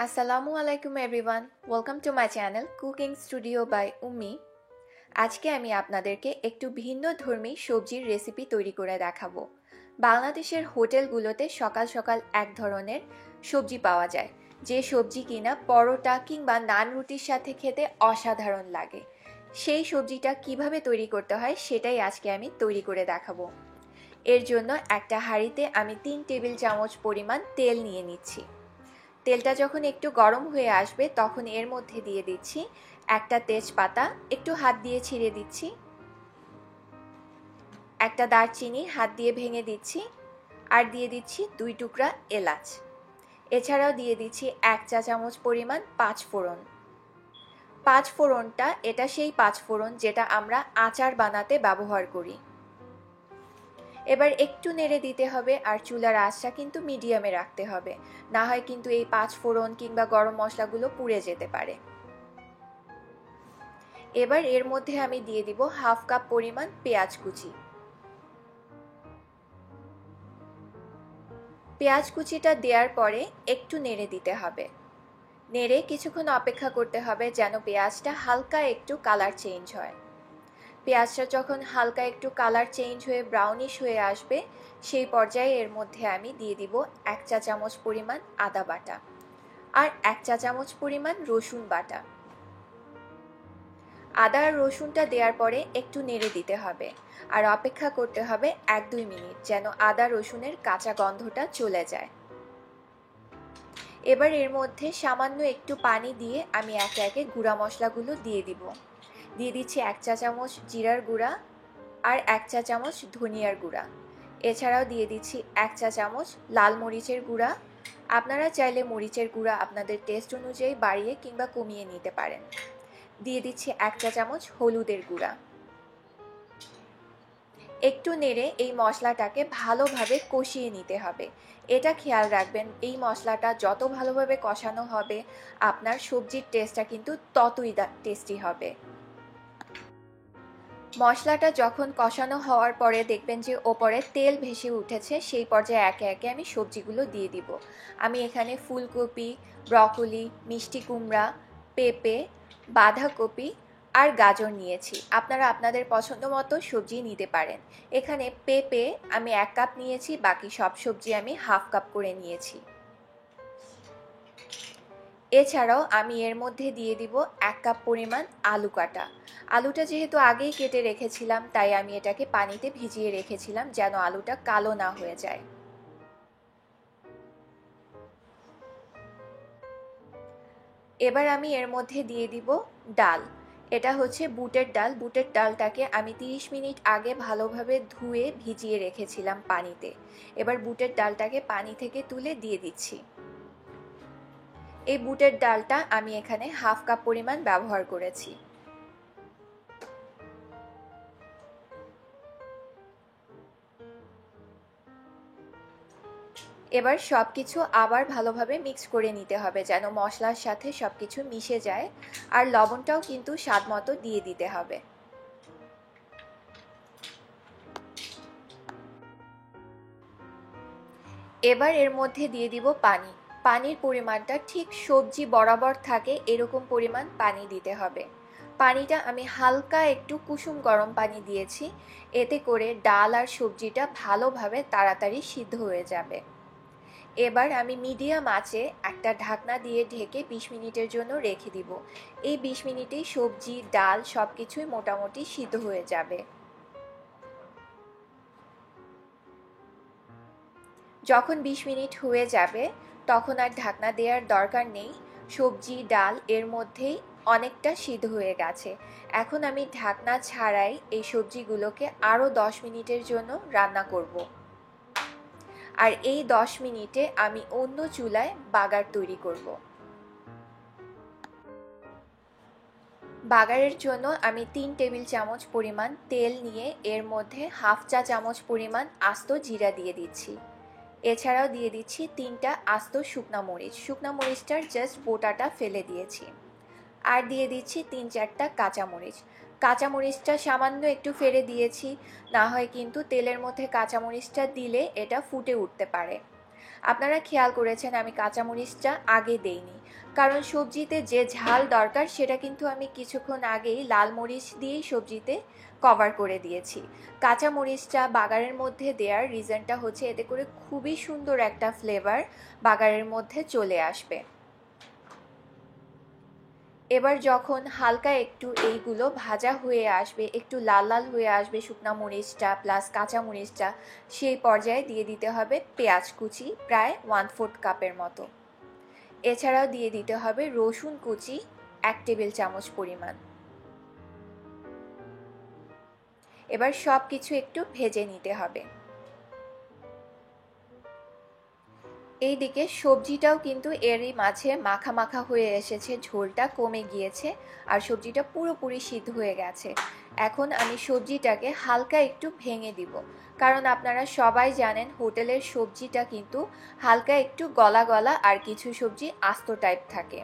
আসসালামু আলাইকুম everyone, welcome to my channel cooking studio by Ummi. আজকে আমি আপনাদেরকে একটু ভিন্ন ধর্মী সবজির রেসিপি তৈরি করে দেখাবো। বাংলাদেশের হোটেলগুলোতে সকাল সকাল এক ধরনের সবজি পাওয়া যায়, যে সবজি কিনা পরোটা কিংবা নান রুটির সাথে খেতে অসাধারণ লাগে। সেই সবজিটা কিভাবে তৈরি করতে হয় সেটাই আজকে আমি তৈরি করে দেখাবো। এর জন্য একটা হাঁড়িতে আমি 3 টেবিল চামচ পরিমাণ তেল নিয়ে নিচ্ছি। তেলটা যখন একটু গরম হয়ে আসবে তখন এর মধ্যে দিয়ে দিচ্ছি একটা তেজপাতা, একটু হাত দিয়ে ছিঁড়ে দিচ্ছি, একটা দারচিনি হাত দিয়ে ভেঙে দিচ্ছি, আর দিয়ে দিচ্ছি 2 টুকরা এলাচ। এছাড়াও দিয়ে দিচ্ছি 1 চা চামচ পরিমাণ পাঁচফোড়ন। পাঁচফোড়নটা এটা সেই পাঁচফোড়ন যেটা আমরা আচার বানাতে ব্যবহার করি। এবার একটু নেড়ে দিতে হবে, আর চুলার আঁচটা কিন্তু মিডিয়ামে রাখতে হবে, না হয় কিন্তু এই পাঁচফোড়ন কিংবা গরম মশলাগুলো পুড়ে যেতে পারে। এবার এর মধ্যে আমি দিয়ে দিব হাফ কাপ পরিমাণ পেঁয়াজ কুচি। পেঁয়াজ কুচিটা দেওয়ার পরে একটু নেড়ে দিতে হবে। নেড়ে কিছুক্ষণ অপেক্ষা করতে হবে যেন পেঁয়াজটা হালকা একটু কালার চেঞ্জ হয়। পেঁয়াজটা যখন হালকা একটু কালার চেঞ্জ হয়ে ব্রাউনিশ হয়ে আসবে, সেই পর্যায়ে এর মধ্যে আমি দিয়ে দিব 1 চা চামচ পরিমাণ আদা বাটা আর 1 চা চামচ পরিমাণ রসুন বাটা। আদা আর রসুনটা দেওয়ার পরে একটু নেড়ে দিতে হবে, আর অপেক্ষা করতে হবে 1-2 মিনিট যেন আদা রসুনের কাঁচা গন্ধটা চলে যায়। এবার এর মধ্যে সামান্য একটু পানি দিয়ে আমি একে একে গুঁড়া মশলাগুলো দিয়ে দিব। দিয়ে দিচ্ছি 1 চা চামচ জিরার গুঁড়া আর 1 চা চামচ ধনিয়ার গুঁড়া। এছাড়াও দিয়ে দিচ্ছি 1 চা চামচ লাল মরিচের গুঁড়া। আপনারা চাইলে মরিচের গুঁড়া আপনাদের টেস্ট অনুযায়ী বাড়িয়ে কিংবা কমিয়ে নিতে পারেন। দিয়ে দিচ্ছি 1 চা চামচ হলুদের গুঁড়া। একটু নেড়ে এই মশলাটাকে ভালোভাবে কষিয়ে নিতে হবে। এটা খেয়াল রাখবেন, এই মশলাটা যত ভালোভাবে কষানো হবে আপনার সবজির টেস্টটা কিন্তু ততই টেস্টি হবে। মশলাটা যখন কষানো হওয়ার পরে দেখবেন যে ওপরে তেল ভেসে উঠেছে, সেই পর্যায়ে একে একে আমি সবজিগুলো দিয়ে দিব। আমি এখানে ফুলকপি, ব্রকলি, মিষ্টি কুমড়া, পেঁপে, বাঁধাকপি আর গাজর নিয়েছি। আপনারা আপনাদের পছন্দ মতো সবজি নিতে পারেন। এখানে পেঁপে আমি 1 কাপ নিয়েছি, বাকি সব সবজি আমি হাফ কাপ করে নিয়েছি। এছাড়াও আমি এর মধ্যে দিয়ে দিব 1 কাপ পরিমাণ আলু কাটা। আলুটা যেহেতু আগেই কেটে রেখেছিলাম, তাই আমি এটাকে পানিতে ভিজিয়ে রেখেছিলাম যেন আলুটা কালো না হয়ে যায়। এবার আমি এর মধ্যে দিয়ে দিব ডাল। এটা হচ্ছে বুটের ডাল। বুটের ডালটাকে আমি 30 মিনিট আগে ভালোভাবে ধুয়ে ভিজিয়ে রেখেছিলাম পানিতে। এবার বুটের ডালটাকে পানি থেকে তুলে দিয়ে দিচ্ছি। এই বুটের ডালটা আমি এখানে হাফ কাপ পরিমাণ ব্যবহার করেছি। এবার সবকিছু আবার ভালোভাবে মিক্স করে নিতে হবে যেন মশলার সাথে সবকিছু মিশে যায়, আর লবণটাও কিন্তু স্বাদ মতো দিয়ে দিতে হবে। এবার এর মধ্যে দিয়ে দিব পানি। পানির পরিমাণটা ঠিক সবজি বরাবর থাকে এরকম পরিমাণ পানি দিতে হবে। পানিটা আমি হালকা একটু কুসুম গরম পানি দিয়েছি, এতে করে ডাল আর সবজিটা ভালোভাবে তাড়াতাড়ি সিদ্ধ হয়ে যাবে। এবার আমি মিডিয়াম আঁচে একটা ঢাকনা দিয়ে ঢেকে 20 মিনিটের জন্য রেখে দিব। এই 20 মিনিটেই সবজি, ডাল সব কিছুই মোটামুটি সিদ্ধ হয়ে যাবে। যখন 20 মিনিট হয়ে যাবে তখন আর ঢাকনা দেওয়ার দরকার নেই। সবজি, ডাল এর মধ্যেই অনেকটা সিদ্ধ হয়ে গেছে। এখন আমি ঢাকনা ছাড়াই এই সবজিগুলোকে আরও 10 মিনিটের জন্য রান্না করব। আর এই 10 মিনিটে আমি অন্য চুলায় বাগার তৈরি করব। বাগারের জন্য আমি 3 টেবিল চামচ পরিমাণ তেল নিয়ে এর মধ্যে হাফ চা চামচ পরিমাণ আস্ত জিরা দিয়ে দিচ্ছি। এছাড়াও দিয়ে দিচ্ছি 3টা আস্ত শুকনা মরিচ। শুকনা মরিচটার জাস্ট বোটাটা ফেলে দিয়েছি। আর দিয়ে দিচ্ছি 3-4টা কাঁচামরিচ। কাঁচামরিচটা সামান্য একটু ফেলে দিয়েছি, না হয় কিন্তু তেলের মধ্যে কাঁচামরিচটা দিলে এটা ফুটে উঠতে পারে। আপনারা খেয়াল করেছেন আমি কাঁচামরিচটা আগে দেইনি, কারণ সবজিতে যে ঝাল দরকার সেটা কিন্তু আমি কিছুক্ষণ আগেই লাল মরিচ দিয়েই সবজিতে কভার করে দিয়েছি। কাঁচামরিচটা বাগারের মধ্যে দেওয়ার রিজনটা হচ্ছে এতে করে খুবই সুন্দর একটা ফ্লেভার বাগারের মধ্যে চলে আসবে। এবার যখন হালকা একটু এইগুলো ভাজা হয়ে আসবে, একটু লাল লাল হয়ে আসবে শুকনা মরিচটা প্লাস কাঁচা মরিচটা, সেই পর্যায়ে দিয়ে দিতে হবে পেঁয়াজ কুচি প্রায় 1/4 কাপের মতো। এছাড়াও দিয়ে দিতে হবে রসুন কুচি 1 টেবিল চামচ পরিমাণ। এবার সব কিছু একটু ভেজে নিতে হবে। এইদিকে সবজিটাও কিন্তু এরই মাঝে মাখা মাখা হয়ে এসেছে, ঝোলটা কমে গিয়েছে আর সবজিটা পুরোপুরি সিদ্ধ হয়ে গেছে। এখন আমি সবজিটাকে হালকা একটু ভেঙে দিব, কারণ আপনারা সবাই জানেন হোটেলের সবজিটা কিন্তু হালকা একটু গলা গলা আর কিছু সবজি আস্ত টাইপ থাকে।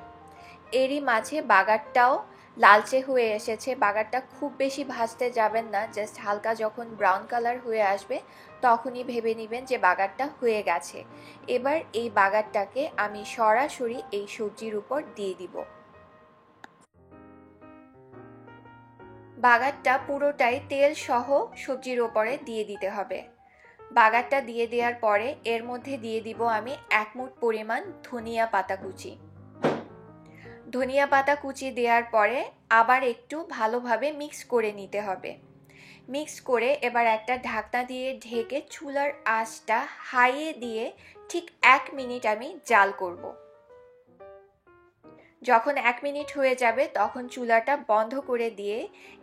এরই মাঝে বাগারটাও লালচে হয়ে এসেছে। বাগারটা খুব বেশি ভাজতে যাবেন না, জাস্ট হালকা যখন ব্রাউন কালার হয়ে আসবে তখনই ভেবে নেবেন যে বাগারটা হয়ে গেছে। এবার এই বাগারটাকে আমি সরাসরি এই সবজির উপর দিয়ে দিব। বাগারটা পুরোটাই তেল সহ সবজির ওপরে দিয়ে দিতে হবে। বাগারটা দিয়ে দেওয়ার পরে এর মধ্যে দিয়ে দিব আমি 1 মুঠ পরিমাণ ধনিয়া পাতা কুচি। ধনিয়া পাতা কুচি দেওয়ার পরে আবার একটু ভালোভাবে মিক্স করে নিতে হবে। মিক্স করে এবার একটা ঢাকনা দিয়ে ঢেকে চুলার আঁচটা হাইয়ে দিয়ে ঠিক 1 মিনিট আমি জাল করব। যখন 1 মিনিট হয়ে যাবে তখন চুলাটা বন্ধ করে দিয়ে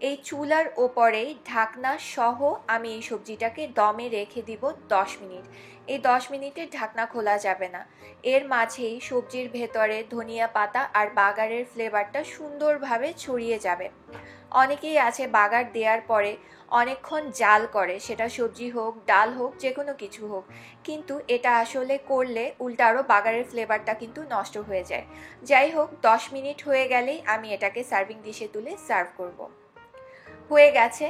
এই চুলার ওপরেই ঢাকনা সহ আমি এই সবজিটাকে দমে রেখে দিব 10 মিনিট। এই 10 মিনিটে ঢাকনা খোলা যাবে না। এর মাঝেই সবজির ভেতরে ধনিয়া পাতা আর বাগারের ফ্লেভারটা সুন্দরভাবে ছড়িয়ে যাবে। অনেকেই আছে বাগার দেওয়ার পরে অনেকক্ষণ জাল করে, সেটা সবজি হোক ডাল হোক যে কোনো কিছু হোক, কিন্তু এটা আসলে করলে উল্টা আরও বাগারের ফ্লেভারটা কিন্তু নষ্ট হয়ে যায়। যাই হোক 10 মিনিট হয়ে গেলেই আমি এটাকে সার্ভিং ডিশে তুলে সার্ভ করব। হয়ে গেছে,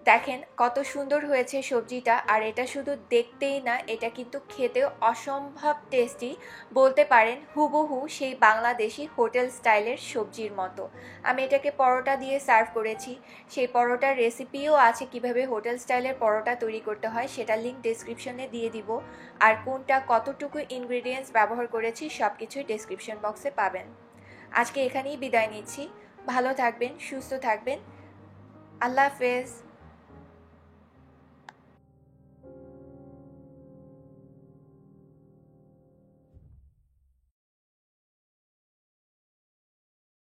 দেখেন কত সুন্দর হয়েছে সবজিটা। আর এটা শুধু দেখতেই না, এটা কিন্তু খেতেও অসম্ভব টেস্টি, বলতে পারেন হুবহু সেই বাংলাদেশি হোটেল স্টাইলের সবজির মতো। আমি এটাকে পরোটা দিয়ে সার্ভ করেছি। সেই পরোটার রেসিপিও আছে, কিভাবে হোটেল স্টাইলের পরোটা তৈরি করতে হয় সেটা লিঙ্ক ডেসক্রিপশনে দিয়ে দিব। আর কোনটা কতটুকু ইনগ্রিডিয়েন্টস ব্যবহার করেছি সব কিছুই ডেসক্রিপশন বক্সে পাবেন। আজকে এখানেই বিদায় নিচ্ছি। ভালো থাকবেন, সুস্থ থাকবেন। আল্লাহ হাফেজ।